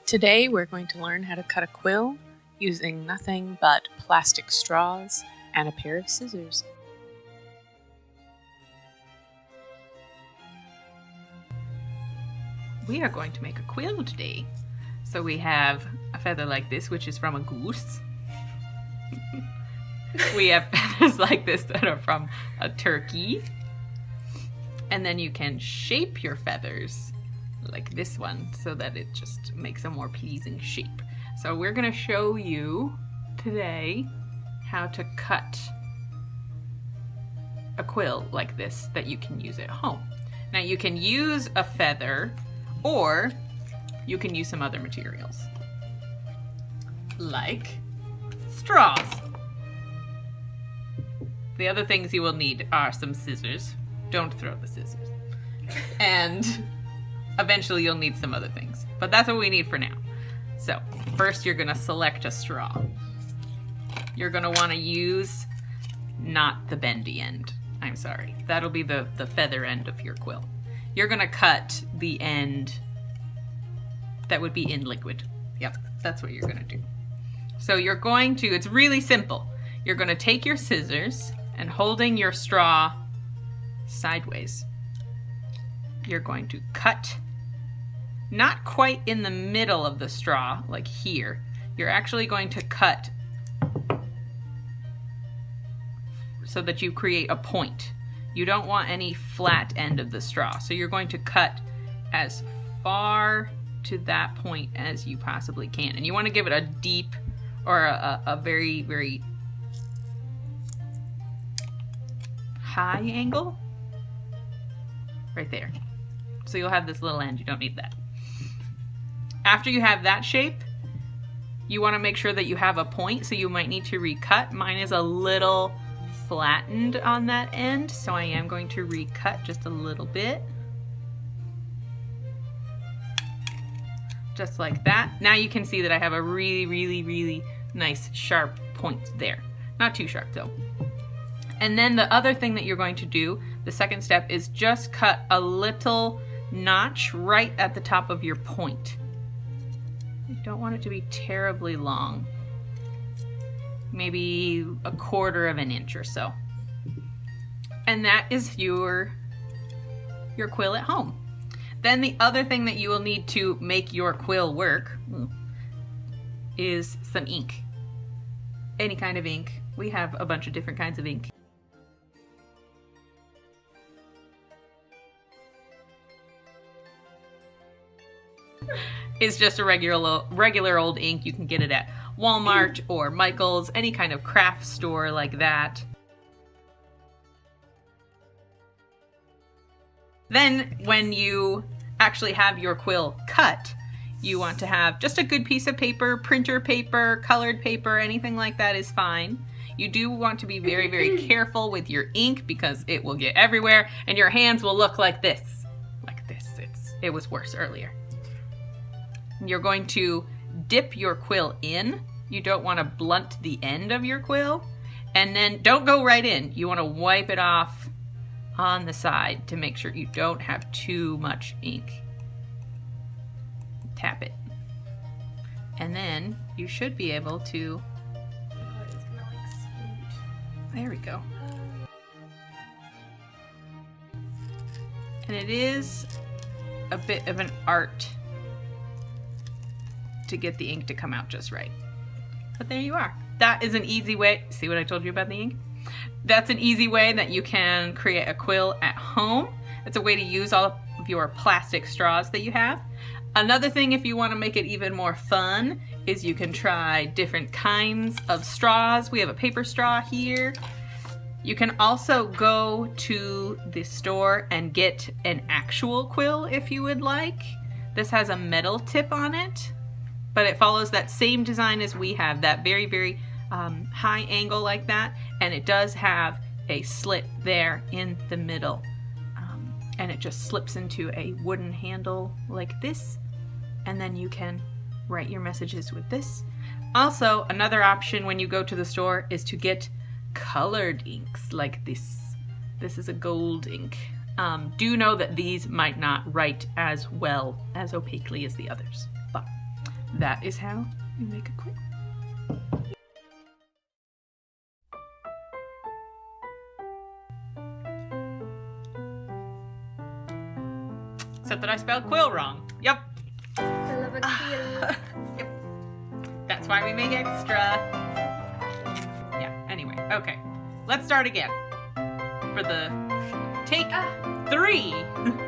Today we're going to learn how to cut a quill using nothing but plastic straws and a pair of scissors. We are going to make a quill today. So we have a feather like this, which is from a goose. We have feathers like this that are from a turkey. And then you can shape your feathers like this one so that it just makes a more pleasing shape. So we're going to show you today how to cut a quill like this that you can use at home. Now you can use a feather or you can use some other materials like straws. The other things you will need are some scissors. Don't throw the scissors. And eventually you'll need some other things, but that's what we need for now. So first you're gonna select a straw. You're gonna wanna use not the bendy end. I'm sorry. That'll be the feather end of your quill. You're gonna cut the end that would be in liquid. Yep, that's what you're gonna do. So you're going to, it's really simple. You're gonna take your scissors and holding your straw sideways, you're going to cut, not quite in the middle of the straw, like here. You're actually going to cut so that you create a point. You don't want any flat end of the straw. So you're going to cut as far to that point as you possibly can. And you want to give it a deep or a very, very high angle. Right there. So you'll have this little end. You don't need that. After you have that shape, you want to make sure that you have a point, so you might need to recut. Mine is a little flattened on that end, so I am going to recut just a little bit. Just like that. Now you can see that I have a really, really, really nice sharp point there. Not too sharp though. And then the other thing that you're going to do, the second step, is just cut a little notch right at the top of your point. You don't want it to be terribly long. Maybe 1/4 of an inch or so. And that is your quill at home. Then the other thing that you will need to make your quill work is some ink. Any kind of ink. We have a bunch of different kinds of ink. It's just a regular old ink. You can get it at Walmart or Michael's, any kind of craft store like that. Then when you actually have your quill cut, you want to have just a good piece of paper, printer paper, colored paper, anything like that is fine. You do want to be very, very careful with your ink because it will get everywhere and your hands will look like this. Like this. It was worse earlier. You're going to dip your quill in. You don't want to blunt the end of your quill. And then don't go right in. You want to wipe it off on the side to make sure you don't have too much ink. Tap it. And then you should be able to... There we go. And it is a bit of an art to get the ink to come out just right. But there you are. That is an easy way. See what I told you about the ink? That's an easy way that you can create a quill at home. It's a way to use all of your plastic straws that you have. Another thing, if you want to make it even more fun, is you can try different kinds of straws. We have a paper straw here. You can also go to the store and get an actual quill if you would like. This has a metal tip on it, but it follows that same design as we have, that very, very high angle like that, and it does have a slit there in the middle, and it just slips into a wooden handle like this, and then you can write your messages with this. Also, another option when you go to the store is to get colored inks like this. This is a gold ink. Do know that these might not write as well as opaquely as the others, but that is how you make a quill. Except that I spelled quill wrong. Yep. I love a quill. Yep. That's why we make extra. Yeah, anyway. Okay. Let's start again. For the take 3.